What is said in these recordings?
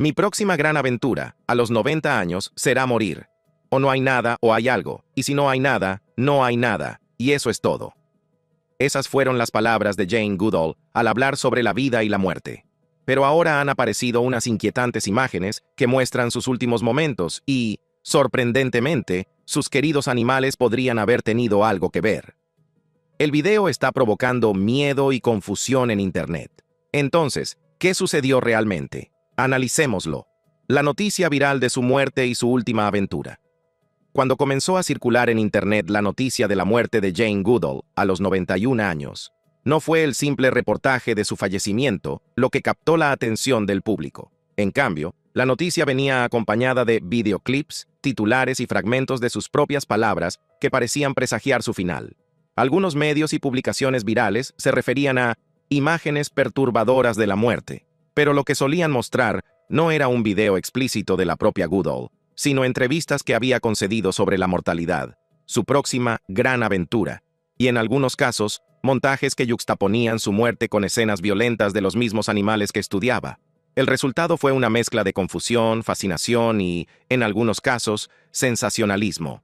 Mi próxima gran aventura, a los 90 años, será morir. O no hay nada o hay algo, y si no hay nada, no hay nada, y eso es todo. Esas fueron las palabras de Jane Goodall al hablar sobre la vida y la muerte. Pero ahora han aparecido unas inquietantes imágenes que muestran sus últimos momentos y, sorprendentemente, sus queridos animales podrían haber tenido algo que ver. El video está provocando miedo y confusión en Internet. Entonces, ¿qué sucedió realmente? Analicémoslo. La noticia viral de su muerte y su última aventura. Cuando comenzó a circular en Internet la noticia de la muerte de Jane Goodall a los 91 años, no fue el simple reportaje de su fallecimiento lo que captó la atención del público. En cambio, la noticia venía acompañada de videoclips, titulares y fragmentos de sus propias palabras que parecían presagiar su final. Algunos medios y publicaciones virales se referían a imágenes perturbadoras de la muerte, pero lo que solían mostrar no era un video explícito de la propia Goodall, sino entrevistas que había concedido sobre la mortalidad, su próxima gran aventura, y en algunos casos, montajes que yuxtaponían su muerte con escenas violentas de los mismos animales que estudiaba. El resultado fue una mezcla de confusión, fascinación y, en algunos casos, sensacionalismo.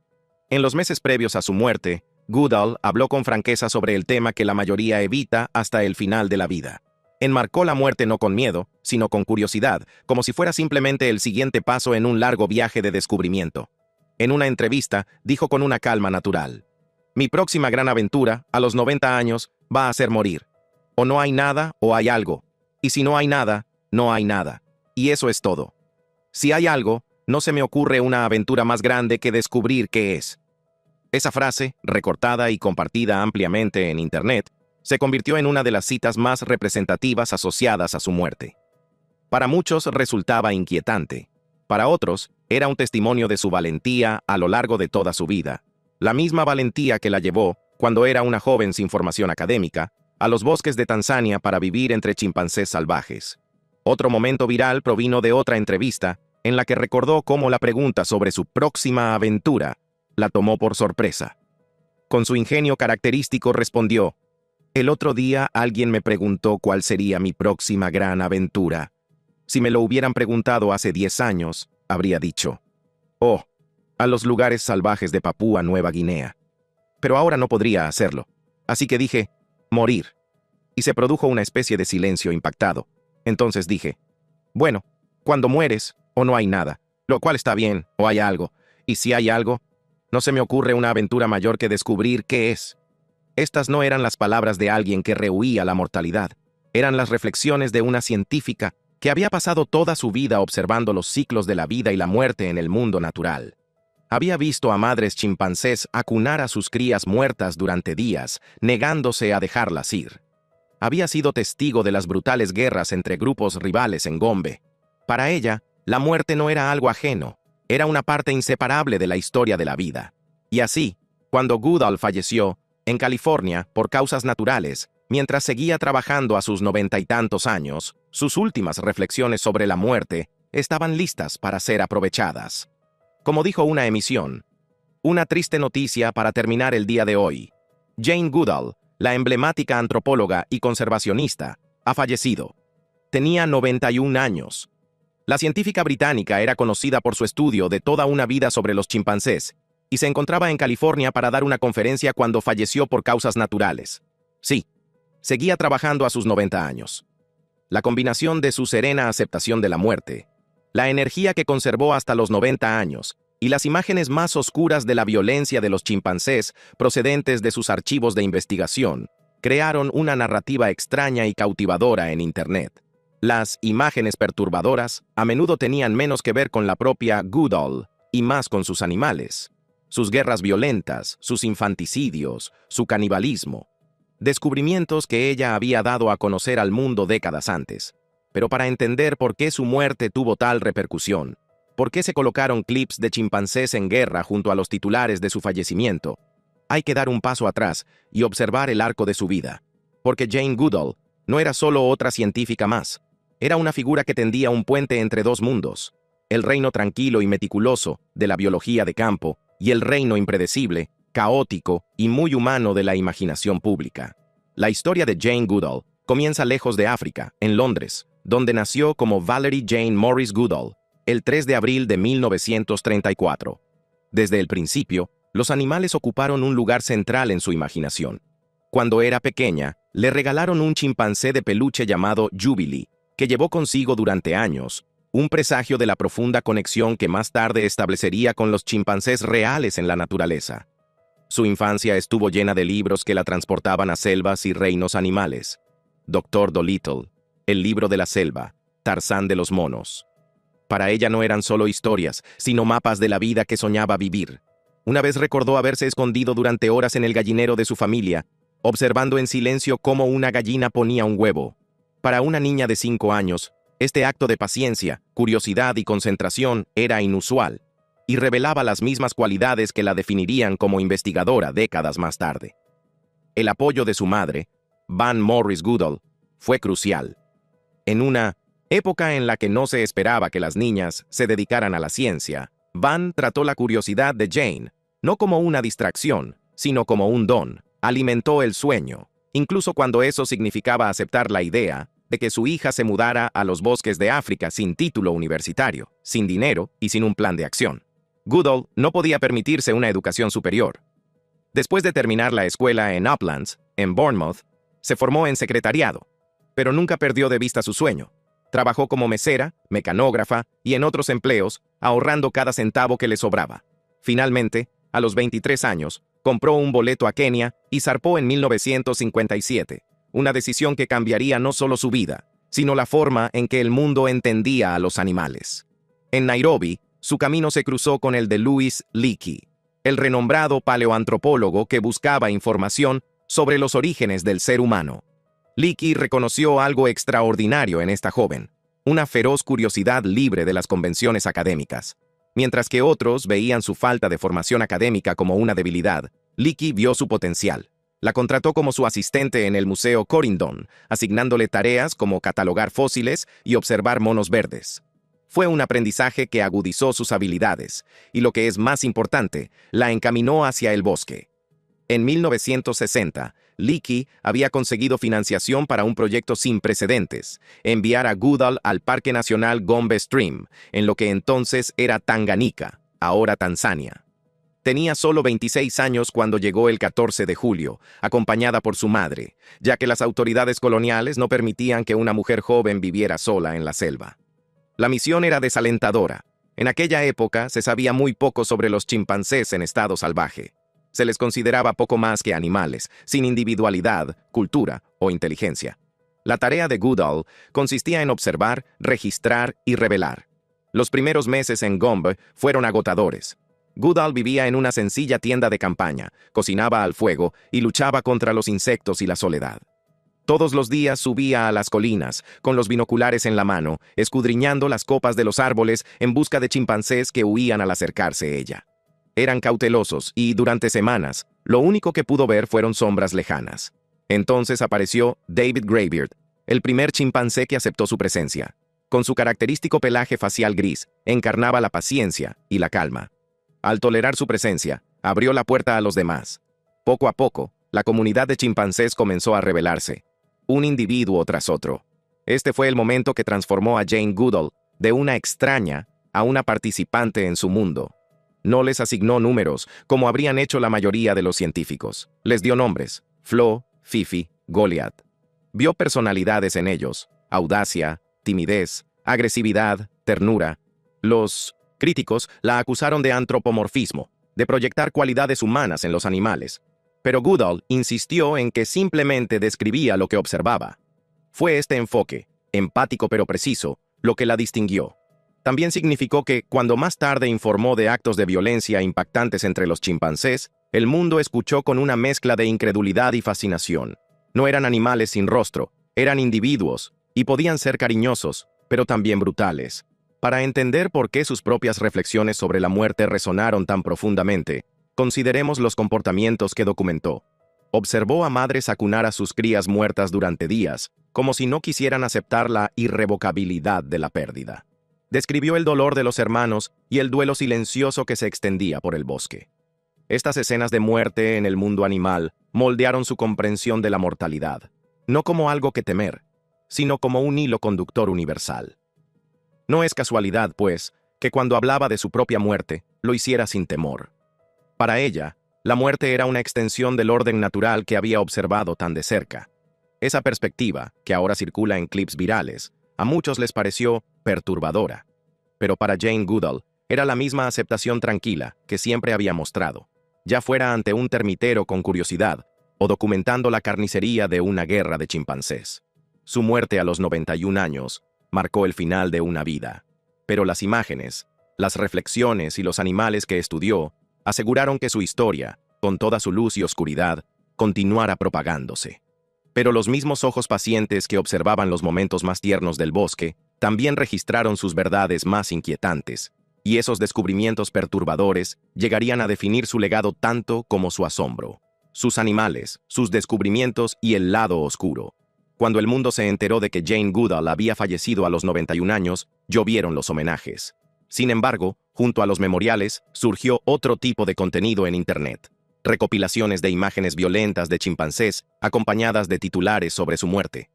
En los meses previos a su muerte, Goodall habló con franqueza sobre el tema que la mayoría evita hasta el final de la vida. Enmarcó la muerte no con miedo, sino con curiosidad, como si fuera simplemente el siguiente paso en un largo viaje de descubrimiento. En una entrevista, dijo con una calma natural: «Mi próxima gran aventura, a los 90 años, va a ser morir. O no hay nada o hay algo. Y si no hay nada, no hay nada. Y eso es todo. Si hay algo, no se me ocurre una aventura más grande que descubrir qué es». Esa frase, recortada y compartida ampliamente en Internet, se convirtió en una de las citas más representativas asociadas a su muerte. Para muchos resultaba inquietante. Para otros, era un testimonio de su valentía a lo largo de toda su vida. La misma valentía que la llevó, cuando era una joven sin formación académica, a los bosques de Tanzania para vivir entre chimpancés salvajes. Otro momento viral provino de otra entrevista, en la que recordó cómo la pregunta sobre su próxima aventura la tomó por sorpresa. Con su ingenio característico respondió: «El otro día alguien me preguntó cuál sería mi próxima gran aventura. Si me lo hubieran preguntado hace 10 años, habría dicho: oh, a los lugares salvajes de Papúa Nueva Guinea. Pero ahora no podría hacerlo. Así que dije: morir». Y se produjo una especie de silencio impactado. Entonces dije: bueno, cuando mueres, o no hay nada, lo cual está bien, o hay algo. Y si hay algo, no se me ocurre una aventura mayor que descubrir qué es. Estas no eran las palabras de alguien que rehuía la mortalidad. Eran las reflexiones de una científica que había pasado toda su vida observando los ciclos de la vida y la muerte en el mundo natural. Había visto a madres chimpancés acunar a sus crías muertas durante días, negándose a dejarlas ir. Había sido testigo de las brutales guerras entre grupos rivales en Gombe. Para ella, la muerte no era algo ajeno, era una parte inseparable de la historia de la vida. Y así, cuando Goodall falleció, en California, por causas naturales, mientras seguía trabajando a sus 90 y tantos años, sus últimas reflexiones sobre la muerte estaban listas para ser aprovechadas. Como dijo una emisión: «Una triste noticia para terminar el día de hoy. Jane Goodall, la emblemática antropóloga y conservacionista, ha fallecido. Tenía 91 años. La científica británica era conocida por su estudio de toda una vida sobre los chimpancés y se encontraba en California para dar una conferencia cuando falleció por causas naturales. Sí, seguía trabajando a sus 90 años. La combinación de su serena aceptación de la muerte, la energía que conservó hasta los 90 años y las imágenes más oscuras de la violencia de los chimpancés procedentes de sus archivos de investigación, crearon una narrativa extraña y cautivadora en Internet. Las imágenes perturbadoras a menudo tenían menos que ver con la propia Goodall y más con sus animales, sus guerras violentas, sus infanticidios, su canibalismo. Descubrimientos que ella había dado a conocer al mundo décadas antes. Pero para entender por qué su muerte tuvo tal repercusión, por qué se colocaron clips de chimpancés en guerra junto a los titulares de su fallecimiento, hay que dar un paso atrás y observar el arco de su vida. Porque Jane Goodall no era solo otra científica más. Era una figura que tendía un puente entre dos mundos: el reino tranquilo y meticuloso de la biología de campo y el reino impredecible, caótico y muy humano de la imaginación pública. La historia de Jane Goodall comienza lejos de África, en Londres, donde nació como Valerie Jane Morris Goodall, el 3 de abril de 1934. Desde el principio, los animales ocuparon un lugar central en su imaginación. Cuando era pequeña, le regalaron un chimpancé de peluche llamado Jubilee, que llevó consigo durante años, un presagio de la profunda conexión que más tarde establecería con los chimpancés reales en la naturaleza. Su infancia estuvo llena de libros que la transportaban a selvas y reinos animales. Dr. Dolittle, El libro de la selva, Tarzán de los monos. Para ella no eran solo historias, sino mapas de la vida que soñaba vivir. Una vez recordó haberse escondido durante horas en el gallinero de su familia, observando en silencio cómo una gallina ponía un huevo. Para una niña de 5 años, este acto de paciencia, curiosidad y concentración era inusual, y revelaba las mismas cualidades que la definirían como investigadora décadas más tarde. El apoyo de su madre, Van Morris Goodall, fue crucial. En una época en la que no se esperaba que las niñas se dedicaran a la ciencia, Van trató la curiosidad de Jane, no como una distracción, sino como un don. Alimentó el sueño, incluso cuando eso significaba aceptar la idea de que su hija se mudara a los bosques de África sin título universitario, sin dinero y sin un plan de acción. Goodall no podía permitirse una educación superior. Después de terminar la escuela en Uplands, en Bournemouth, se formó en secretariado, pero nunca perdió de vista su sueño. Trabajó como mesera, mecanógrafa y en otros empleos, ahorrando cada centavo que le sobraba. Finalmente, a los 23 años, compró un boleto a Kenia y zarpó en 1957, una decisión que cambiaría no solo su vida, sino la forma en que el mundo entendía a los animales. En Nairobi, su camino se cruzó con el de Louis Leakey, el renombrado paleoantropólogo que buscaba información sobre los orígenes del ser humano. Leakey reconoció algo extraordinario en esta joven, una feroz curiosidad libre de las convenciones académicas. Mientras que otros veían su falta de formación académica como una debilidad, Leakey vio su potencial. La contrató como su asistente en el Museo Corindon, asignándole tareas como catalogar fósiles y observar monos verdes. Fue un aprendizaje que agudizó sus habilidades, y lo que es más importante, la encaminó hacia el bosque. En 1960, Leakey había conseguido financiación para un proyecto sin precedentes, enviar a Goodall al Parque Nacional Gombe Stream, en lo que entonces era Tanganica, ahora Tanzania. Tenía solo 26 años cuando llegó el 14 de julio, acompañada por su madre, ya que las autoridades coloniales no permitían que una mujer joven viviera sola en la selva. La misión era desalentadora. En aquella época se sabía muy poco sobre los chimpancés en estado salvaje. Se les consideraba poco más que animales, sin individualidad, cultura o inteligencia. La tarea de Goodall consistía en observar, registrar y revelar. Los primeros meses en Gombe fueron agotadores. Goodall vivía en una sencilla tienda de campaña, cocinaba al fuego y luchaba contra los insectos y la soledad. Todos los días subía a las colinas, con los binoculares en la mano, escudriñando las copas de los árboles en busca de chimpancés que huían al acercarse ella. Eran cautelosos y, durante semanas, lo único que pudo ver fueron sombras lejanas. Entonces apareció David Greybeard, el primer chimpancé que aceptó su presencia. Con su característico pelaje facial gris, encarnaba la paciencia y la calma. Al tolerar su presencia, abrió la puerta a los demás. Poco a poco, la comunidad de chimpancés comenzó a rebelarse, un individuo tras otro. Este fue el momento que transformó a Jane Goodall de una extraña a una participante en su mundo. No les asignó números, como habrían hecho la mayoría de los científicos. Les dio nombres: Flo, Fifi, Goliath. Vio personalidades en ellos: audacia, timidez, agresividad, ternura. Los críticos la acusaron de antropomorfismo, de proyectar cualidades humanas en los animales. Pero Goodall insistió en que simplemente describía lo que observaba. Fue este enfoque, empático pero preciso, lo que la distinguió. También significó que, cuando más tarde informó de actos de violencia impactantes entre los chimpancés, el mundo escuchó con una mezcla de incredulidad y fascinación. No eran animales sin rostro, eran individuos, y podían ser cariñosos, pero también brutales. Para entender por qué sus propias reflexiones sobre la muerte resonaron tan profundamente, consideremos los comportamientos que documentó. Observó a madres acunar a sus crías muertas durante días, como si no quisieran aceptar la irrevocabilidad de la pérdida. Describió el dolor de los hermanos y el duelo silencioso que se extendía por el bosque. Estas escenas de muerte en el mundo animal moldearon su comprensión de la mortalidad, no como algo que temer, sino como un hilo conductor universal. No es casualidad, pues, que cuando hablaba de su propia muerte, lo hiciera sin temor. Para ella, la muerte era una extensión del orden natural que había observado tan de cerca. Esa perspectiva, que ahora circula en clips virales, a muchos les pareció perturbadora. Pero para Jane Goodall, era la misma aceptación tranquila que siempre había mostrado, ya fuera ante un termitero con curiosidad o documentando la carnicería de una guerra de chimpancés. Su muerte a los 91 años marcó el final de una vida. Pero las imágenes, las reflexiones y los animales que estudió aseguraron que su historia, con toda su luz y oscuridad, continuara propagándose. Pero los mismos ojos pacientes que observaban los momentos más tiernos del bosque también registraron sus verdades más inquietantes, y esos descubrimientos perturbadores llegarían a definir su legado tanto como su asombro. Sus animales, sus descubrimientos y el lado oscuro. Cuando el mundo se enteró de que Jane Goodall había fallecido a los 91 años, llovieron los homenajes. Sin embargo, junto a los memoriales, surgió otro tipo de contenido en Internet. Recopilaciones de imágenes violentas de chimpancés, acompañadas de titulares sobre su muerte.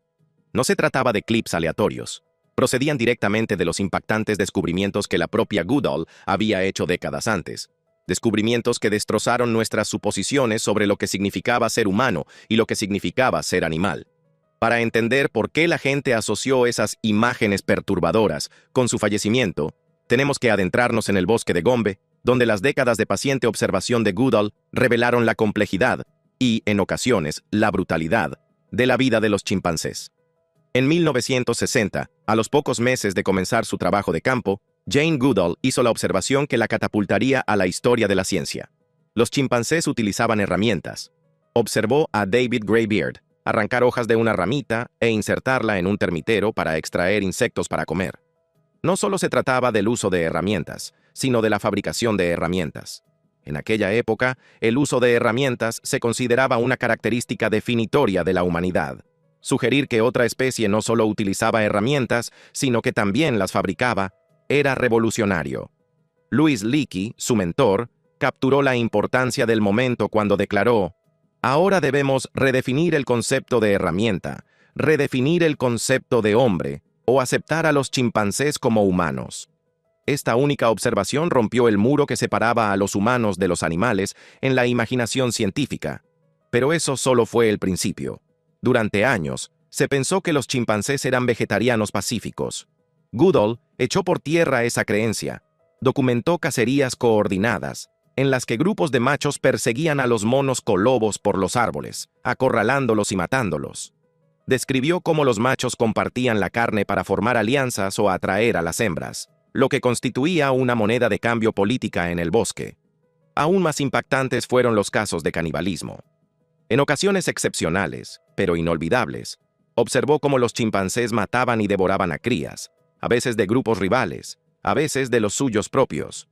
No se trataba de clips aleatorios. Procedían directamente de los impactantes descubrimientos que la propia Goodall había hecho décadas antes. Descubrimientos que destrozaron nuestras suposiciones sobre lo que significaba ser humano y lo que significaba ser animal. Para entender por qué la gente asoció esas imágenes perturbadoras con su fallecimiento, tenemos que adentrarnos en el bosque de Gombe, donde las décadas de paciente observación de Goodall revelaron la complejidad y, en ocasiones, la brutalidad de la vida de los chimpancés. En 1960, a los pocos meses de comenzar su trabajo de campo, Jane Goodall hizo la observación que la catapultaría a la historia de la ciencia. Los chimpancés utilizaban herramientas. Observó a David Greybeard arrancar hojas de una ramita e insertarla en un termitero para extraer insectos para comer. No solo se trataba del uso de herramientas, sino de la fabricación de herramientas. En aquella época, el uso de herramientas se consideraba una característica definitoria de la humanidad. Sugerir que otra especie no solo utilizaba herramientas, sino que también las fabricaba, era revolucionario. Louis Leakey, su mentor, capturó la importancia del momento cuando declaró: "Ahora debemos redefinir el concepto de herramienta, redefinir el concepto de hombre, o aceptar a los chimpancés como humanos". Esta única observación rompió el muro que separaba a los humanos de los animales en la imaginación científica. Pero eso solo fue el principio. Durante años, se pensó que los chimpancés eran vegetarianos pacíficos. Goodall echó por tierra esa creencia. Documentó cacerías coordinadas, en las que grupos de machos perseguían a los monos colobos por los árboles, acorralándolos y matándolos. Describió cómo los machos compartían la carne para formar alianzas o atraer a las hembras, lo que constituía una moneda de cambio política en el bosque. Aún más impactantes fueron los casos de canibalismo. En ocasiones excepcionales, pero inolvidables, observó cómo los chimpancés mataban y devoraban a crías, a veces de grupos rivales, a veces de los suyos propios.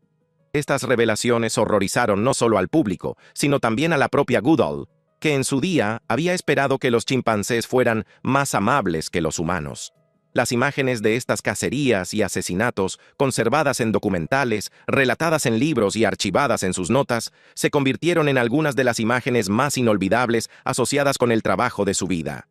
Estas revelaciones horrorizaron no solo al público, sino también a la propia Goodall, que en su día había esperado que los chimpancés fueran más amables que los humanos. Las imágenes de estas cacerías y asesinatos, conservadas en documentales, relatadas en libros y archivadas en sus notas, se convirtieron en algunas de las imágenes más inolvidables asociadas con el trabajo de su vida.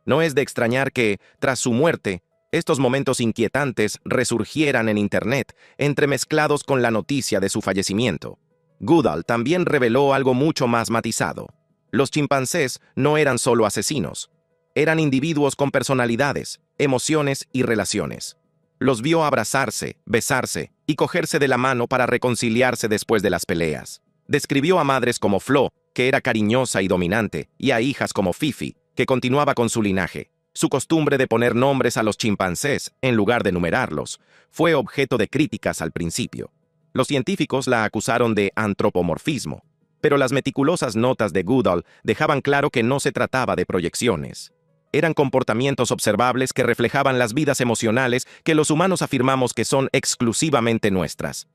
No es de extrañar que, tras su muerte, estos momentos inquietantes resurgieran en Internet, entremezclados con la noticia de su fallecimiento. Goodall también reveló algo mucho más matizado. Los chimpancés no eran solo asesinos. Eran individuos con personalidades, emociones y relaciones. Los vio abrazarse, besarse y cogerse de la mano para reconciliarse después de las peleas. Describió a madres como Flo, que era cariñosa y dominante, y a hijas como Fifi, que continuaba con su linaje. Su costumbre de poner nombres a los chimpancés, en lugar de numerarlos, fue objeto de críticas al principio. Los científicos la acusaron de antropomorfismo, pero las meticulosas notas de Goodall dejaban claro que no se trataba de proyecciones. Eran comportamientos observables que reflejaban las vidas emocionales que los humanos afirmamos que son exclusivamente nuestras.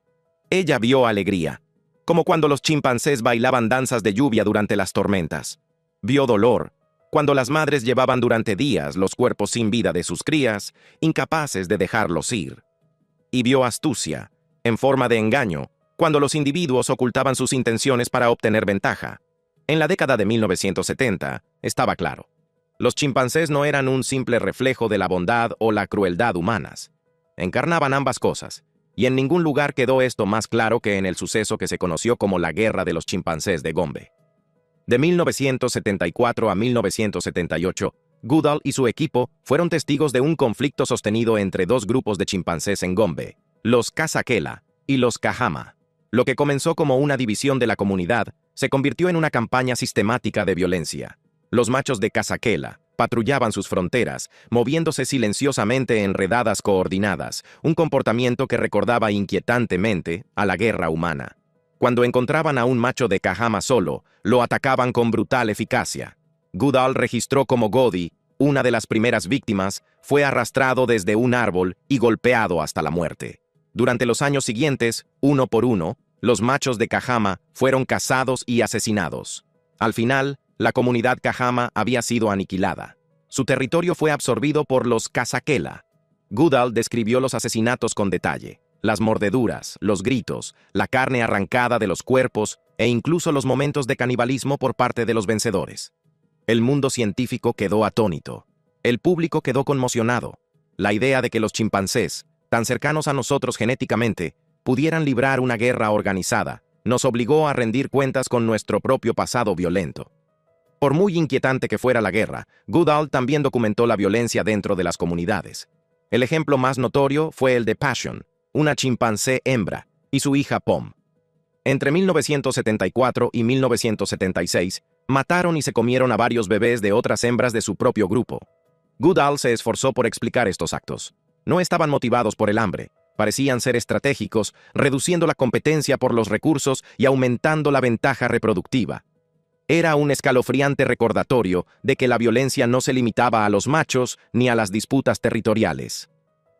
Ella vio alegría, como cuando los chimpancés bailaban danzas de lluvia durante las tormentas. Vio dolor, cuando las madres llevaban durante días los cuerpos sin vida de sus crías, incapaces de dejarlos ir. Y vio astucia, en forma de engaño, cuando los individuos ocultaban sus intenciones para obtener ventaja. En la década de 1970, estaba claro. Los chimpancés no eran un simple reflejo de la bondad o la crueldad humanas. Encarnaban ambas cosas, y en ningún lugar quedó esto más claro que en el suceso que se conoció como la Guerra de los Chimpancés de Gombe. De 1974 a 1978, Goodall y su equipo fueron testigos de un conflicto sostenido entre dos grupos de chimpancés en Gombe, los Kasakela y los Kahama. Lo que comenzó como una división de la comunidad se convirtió en una campaña sistemática de violencia. Los machos de Kasakela patrullaban sus fronteras, moviéndose silenciosamente en redadas coordinadas, un comportamiento que recordaba inquietantemente a la guerra humana. Cuando encontraban a un macho de Kahama solo, lo atacaban con brutal eficacia. Goodall registró cómo Godi, una de las primeras víctimas, fue arrastrado desde un árbol y golpeado hasta la muerte. Durante los años siguientes, uno por uno, los machos de Kahama fueron cazados y asesinados. Al final, la comunidad Kahama había sido aniquilada. Su territorio fue absorbido por los Kasakela. Goodall describió los asesinatos con detalle, las mordeduras, los gritos, la carne arrancada de los cuerpos e incluso los momentos de canibalismo por parte de los vencedores. El mundo científico quedó atónito. El público quedó conmocionado. La idea de que los chimpancés, tan cercanos a nosotros genéticamente, pudieran librar una guerra organizada, nos obligó a rendir cuentas con nuestro propio pasado violento. Por muy inquietante que fuera la guerra, Goodall también documentó la violencia dentro de las comunidades. El ejemplo más notorio fue el de Passion, una chimpancé hembra, y su hija Pom. Entre 1974 y 1976, mataron y se comieron a varios bebés de otras hembras de su propio grupo. Goodall se esforzó por explicar estos actos. No estaban motivados por el hambre, parecían ser estratégicos, reduciendo la competencia por los recursos y aumentando la ventaja reproductiva. Era un escalofriante recordatorio de que la violencia no se limitaba a los machos ni a las disputas territoriales.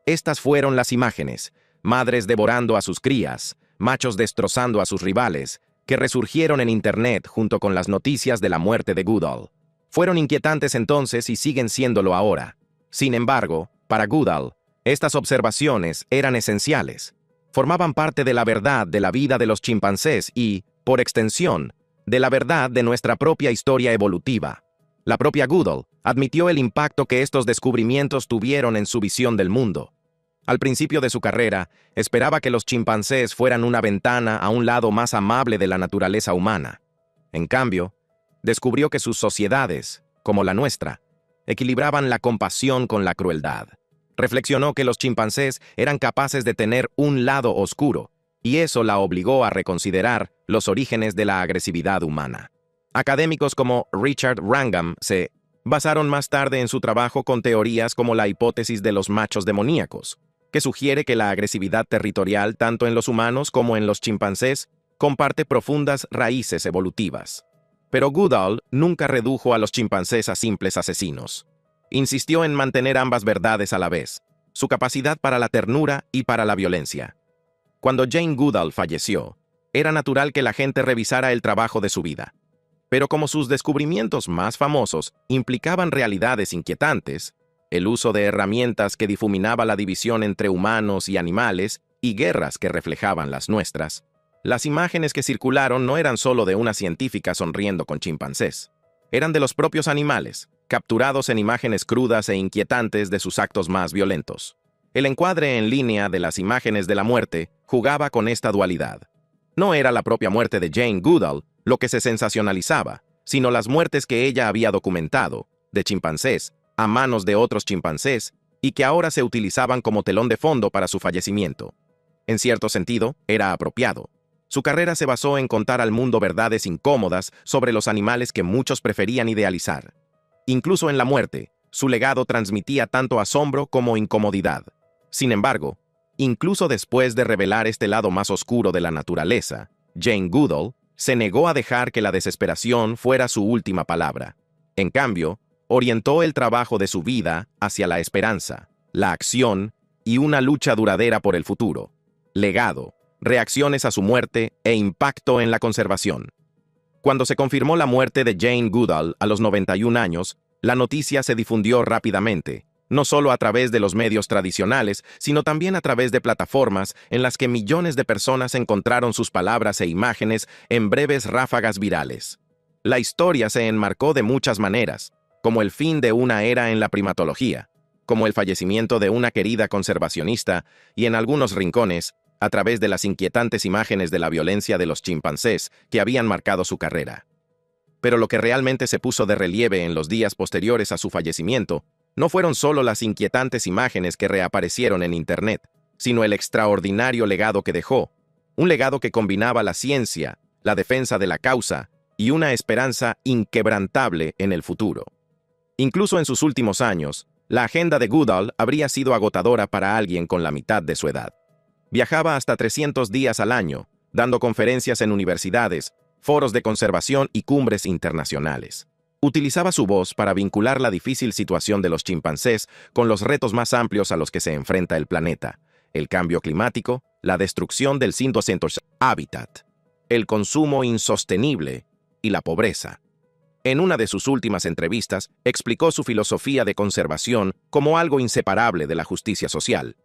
Estas fueron las imágenes, madres devorando a sus crías, machos destrozando a sus rivales, que resurgieron en Internet junto con las noticias de la muerte de Goodall. Fueron inquietantes entonces y siguen siéndolo ahora. Sin embargo, para Goodall, estas observaciones eran esenciales. Formaban parte de la verdad de la vida de los chimpancés y, por extensión, de la verdad de nuestra propia historia evolutiva. La propia Goodall admitió el impacto que estos descubrimientos tuvieron en su visión del mundo. Al principio de su carrera, esperaba que los chimpancés fueran una ventana a un lado más amable de la naturaleza humana. En cambio, descubrió que sus sociedades, como la nuestra, equilibraban la compasión con la crueldad. Reflexionó que los chimpancés eran capaces de tener un lado oscuro, y eso la obligó a reconsiderar los orígenes de la agresividad humana. Académicos como Richard Wrangham se basaron más tarde en su trabajo con teorías como la hipótesis de los machos demoníacos, que sugiere que la agresividad territorial tanto en los humanos como en los chimpancés comparte profundas raíces evolutivas. Pero Goodall nunca redujo a los chimpancés a simples asesinos. Insistió en mantener ambas verdades a la vez, su capacidad para la ternura y para la violencia. Cuando Jane Goodall falleció, era natural que la gente revisara el trabajo de su vida. Pero como sus descubrimientos más famosos implicaban realidades inquietantes, el uso de herramientas que difuminaba la división entre humanos y animales y guerras que reflejaban las nuestras, las imágenes que circularon no eran solo de una científica sonriendo con chimpancés. Eran de los propios animales, capturados en imágenes crudas e inquietantes de sus actos más violentos. El encuadre en línea de las imágenes de la muerte jugaba con esta dualidad. No era la propia muerte de Jane Goodall lo que se sensacionalizaba, sino las muertes que ella había documentado, de chimpancés, a manos de otros chimpancés, y que ahora se utilizaban como telón de fondo para su fallecimiento. En cierto sentido, era apropiado. Su carrera se basó en contar al mundo verdades incómodas sobre los animales que muchos preferían idealizar. Incluso en la muerte, su legado transmitía tanto asombro como incomodidad. Sin embargo, incluso después de revelar este lado más oscuro de la naturaleza, Jane Goodall se negó a dejar que la desesperación fuera su última palabra. En cambio, orientó el trabajo de su vida hacia la esperanza, la acción y una lucha duradera por el futuro. Legado, reacciones a su muerte e impacto en la conservación. Cuando se confirmó la muerte de Jane Goodall a los 91 años, la noticia se difundió rápidamente, no solo a través de los medios tradicionales, sino también a través de plataformas en las que millones de personas encontraron sus palabras e imágenes en breves ráfagas virales. La historia se enmarcó de muchas maneras. como el fin de una era en la primatología, como el fallecimiento de una querida conservacionista y en algunos rincones, a través de las inquietantes imágenes de la violencia de los chimpancés que habían marcado su carrera. Pero lo que realmente se puso de relieve en los días posteriores a su fallecimiento no fueron solo las inquietantes imágenes que reaparecieron en Internet, sino el extraordinario legado que dejó, un legado que combinaba la ciencia, la defensa de la causa y una esperanza inquebrantable en el futuro. Incluso en sus últimos años, la agenda de Goodall habría sido agotadora para alguien con la mitad de su edad. Viajaba hasta 300 días al año, dando conferencias en universidades, foros de conservación y cumbres internacionales. Utilizaba su voz para vincular la difícil situación de los chimpancés con los retos más amplios a los que se enfrenta el planeta: el cambio climático, la destrucción del hábitat, el consumo insostenible y la pobreza. En una de sus últimas entrevistas, explicó su filosofía de conservación como algo inseparable de la justicia social.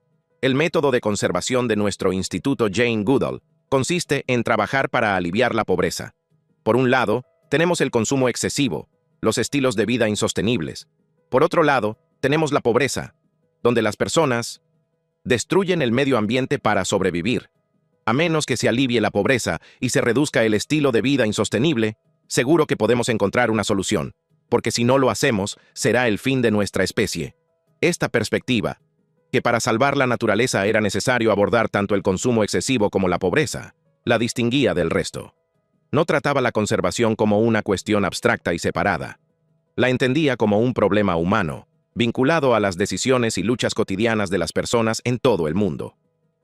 El método de conservación de nuestro Instituto Jane Goodall consiste en trabajar para aliviar la pobreza. Por un lado, tenemos el consumo excesivo, los estilos de vida insostenibles. Por otro lado, tenemos la pobreza, donde las personas destruyen el medio ambiente para sobrevivir. A menos que se alivie la pobreza y se reduzca el estilo de vida insostenible, seguro que podemos encontrar una solución, porque si no lo hacemos, será el fin de nuestra especie. Esta perspectiva, que para salvar la naturaleza era necesario abordar tanto el consumo excesivo como la pobreza, la distinguía del resto. No trataba la conservación como una cuestión abstracta y separada. La entendía como un problema humano, vinculado a las decisiones y luchas cotidianas de las personas en todo el mundo.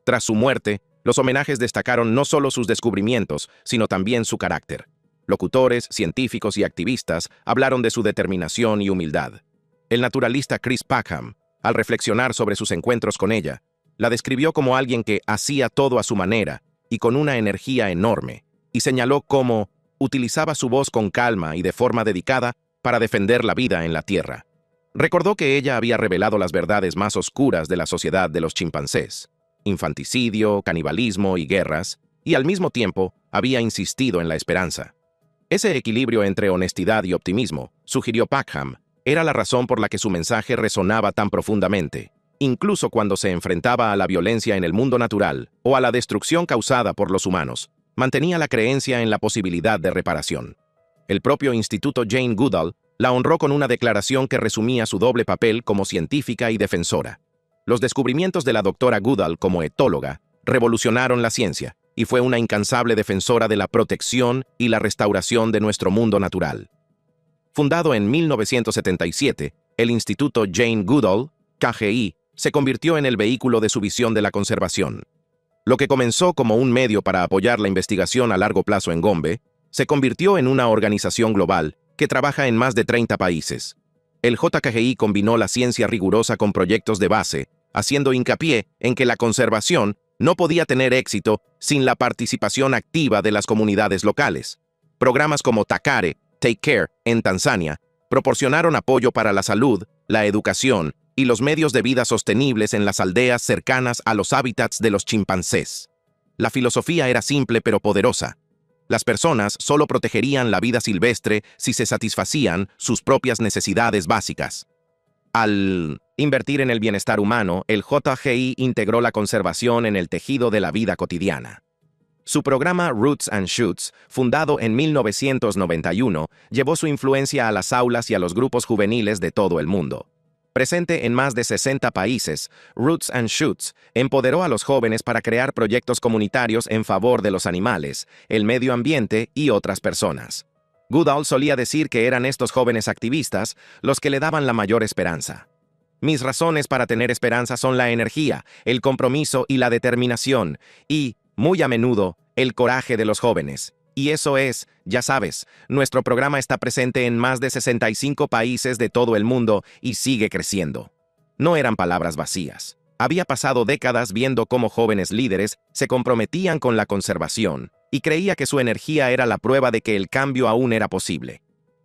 Tras su muerte, los homenajes destacaron no solo sus descubrimientos, sino también su carácter. Locutores, científicos y activistas hablaron de su determinación y humildad. El naturalista Chris Packham, al reflexionar sobre sus encuentros con ella, la describió como alguien que hacía todo a su manera y con una energía enorme, y señaló cómo utilizaba su voz con calma y de forma dedicada para defender la vida en la Tierra. Recordó que ella había revelado las verdades más oscuras de la sociedad de los chimpancés: infanticidio, canibalismo y guerras, y al mismo tiempo había insistido en la esperanza. Ese equilibrio entre honestidad y optimismo, sugirió Packham, era la razón por la que su mensaje resonaba tan profundamente, incluso cuando se enfrentaba a la violencia en el mundo natural o a la destrucción causada por los humanos. Mantenía la creencia en la posibilidad de reparación. El propio Instituto Jane Goodall la honró con una declaración que resumía su doble papel como científica y defensora. Los descubrimientos de la doctora Goodall como etóloga revolucionaron la ciencia y fue una incansable defensora de la protección y la restauración de nuestro mundo natural. Fundado en 1977, el Instituto Jane Goodall, KGI, se convirtió en el vehículo de su visión de la conservación. Lo que comenzó como un medio para apoyar la investigación a largo plazo en Gombe, se convirtió en una organización global que trabaja en más de 30 países. El JKGI combinó la ciencia rigurosa con proyectos de base, haciendo hincapié en que la conservación no podía tener éxito sin la participación activa de las comunidades locales. Programas como Takare, Take Care, en Tanzania, proporcionaron apoyo para la salud, la educación y los medios de vida sostenibles en las aldeas cercanas a los hábitats de los chimpancés. La filosofía era simple pero poderosa. Las personas solo protegerían la vida silvestre si se satisfacían sus propias necesidades básicas. Al invertir en el bienestar humano, el JGI integró la conservación en el tejido de la vida cotidiana. Su programa Roots and Shoots, fundado en 1991, llevó su influencia a las aulas y a los grupos juveniles de todo el mundo. Presente en más de 60 países, Roots and Shoots empoderó a los jóvenes para crear proyectos comunitarios en favor de los animales, el medio ambiente y otras personas. Goodall solía decir que eran estos jóvenes activistas los que le daban la mayor esperanza. Mis razones para tener esperanza son la energía, el compromiso y la determinación, y, muy a menudo, el coraje de los jóvenes. Y eso es, ya sabes, nuestro programa está presente en más de 65 países de todo el mundo y sigue creciendo. No eran palabras vacías. Había pasado décadas viendo cómo jóvenes líderes se comprometían con la conservación y creía que su energía era la prueba de que el cambio aún era posible.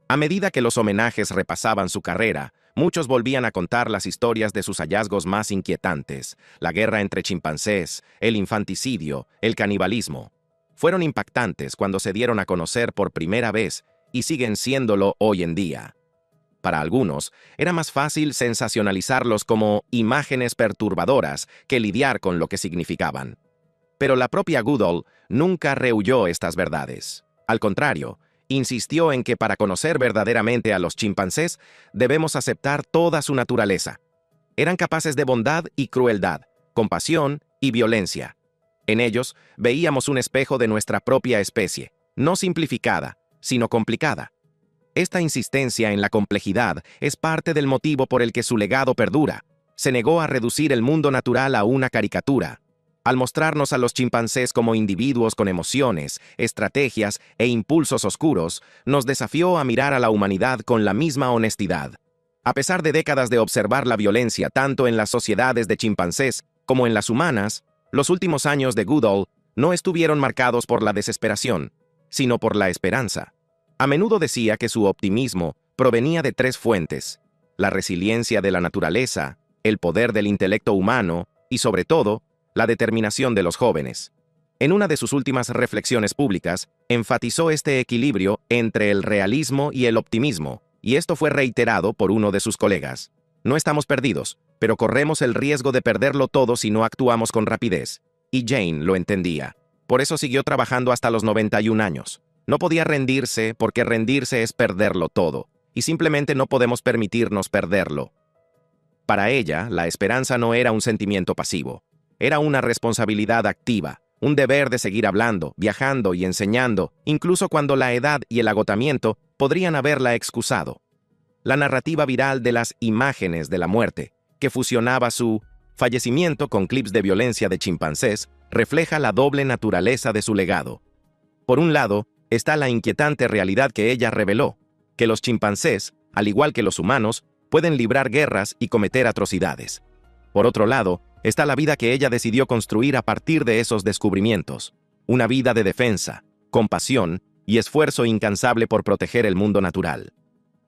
A medida que los homenajes repasaban su carrera, muchos volvían a contar las historias de sus hallazgos más inquietantes: la guerra entre chimpancés, el infanticidio, el canibalismo. Fueron impactantes cuando se dieron a conocer por primera vez y siguen siéndolo hoy en día. para algunos, era más fácil sensacionalizarlos como imágenes perturbadoras que lidiar con lo que significaban. Pero la propia Goodall nunca rehuyó estas verdades. Al contrario, insistió en que para conocer verdaderamente a los chimpancés debemos aceptar toda su naturaleza. Eran capaces de bondad y crueldad, compasión y violencia. En ellos veíamos un espejo de nuestra propia especie, no simplificada, sino complicada. Esta insistencia en la complejidad es parte del motivo por el que su legado perdura. Se negó a reducir el mundo natural a una caricatura. Al mostrarnos a los chimpancés como individuos con emociones, estrategias e impulsos oscuros, nos desafió a mirar a la humanidad con la misma honestidad. A pesar de décadas de observar la violencia tanto en las sociedades de chimpancés como en las humanas, los últimos años de Goodall no estuvieron marcados por la desesperación, sino por la esperanza. A menudo decía que su optimismo provenía de tres fuentes: la resiliencia de la naturaleza, el poder del intelecto humano y, sobre todo, la determinación de los jóvenes. En una de sus últimas reflexiones públicas, enfatizó este equilibrio entre el realismo y el optimismo, y esto fue reiterado por uno de sus colegas. No estamos perdidos, pero corremos el riesgo de perderlo todo si no actuamos con rapidez. Y Jane lo entendía. Por eso siguió trabajando hasta los 91 años. No podía rendirse porque rendirse es perderlo todo, y simplemente no podemos permitirnos perderlo. Para ella, la esperanza no era un sentimiento pasivo. Era una responsabilidad activa, un deber de seguir hablando, viajando y enseñando, incluso cuando la edad y el agotamiento podrían haberla excusado. La narrativa viral de las imágenes de la muerte, que fusionaba su fallecimiento con clips de violencia de chimpancés, refleja la doble naturaleza de su legado. Por un lado, está la inquietante realidad que ella reveló, que los chimpancés, al igual que los humanos, pueden librar guerras y cometer atrocidades. Por otro lado, está la vida que ella decidió construir a partir de esos descubrimientos, una vida de defensa, compasión y esfuerzo incansable por proteger el mundo natural.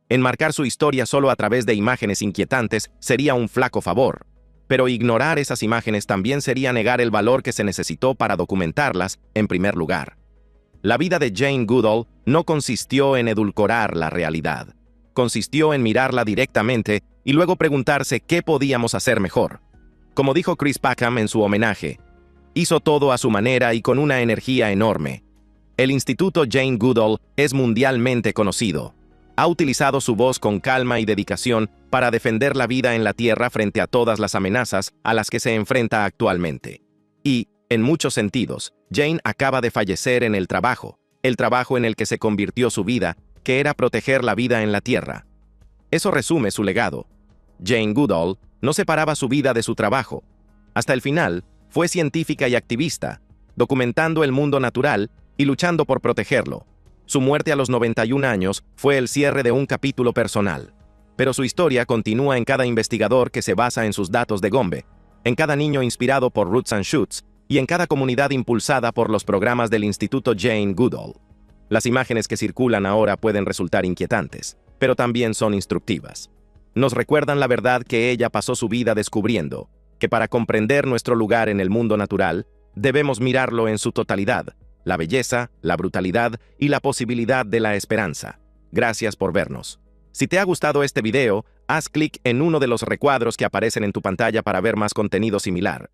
Enmarcar su historia solo a través de imágenes inquietantes sería un flaco favor, pero ignorar esas imágenes también sería negar el valor que se necesitó para documentarlas en primer lugar. La vida de Jane Goodall no consistió en edulcorar la realidad. Consistió en mirarla directamente y luego preguntarse qué podíamos hacer mejor. Como dijo Chris Packham en su homenaje, hizo todo a su manera y con una energía enorme. El Instituto Jane Goodall es mundialmente conocido. Ha utilizado su voz con calma y dedicación para defender la vida en la Tierra frente a todas las amenazas a las que se enfrenta actualmente. Y, en muchos sentidos, Jane acaba de fallecer en el trabajo en el que se convirtió su vida, que era proteger la vida en la Tierra. Eso resume su legado. Jane Goodall no separaba su vida de su trabajo. Hasta el final, fue científica y activista, documentando el mundo natural y luchando por protegerlo. Su muerte a los 91 años fue el cierre de un capítulo personal. Pero su historia continúa en cada investigador que se basa en sus datos de Gombe, en cada niño inspirado por Roots and Shoots y en cada comunidad impulsada por los programas del Instituto Jane Goodall. Las imágenes que circulan ahora pueden resultar inquietantes, pero también son instructivas. Nos recuerdan la verdad que ella pasó su vida descubriendo, que para comprender nuestro lugar en el mundo natural, debemos mirarlo en su totalidad, la belleza, la brutalidad y la posibilidad de la esperanza. Gracias por vernos. Si te ha gustado este video, haz clic en uno de los recuadros que aparecen en tu pantalla para ver más contenido similar.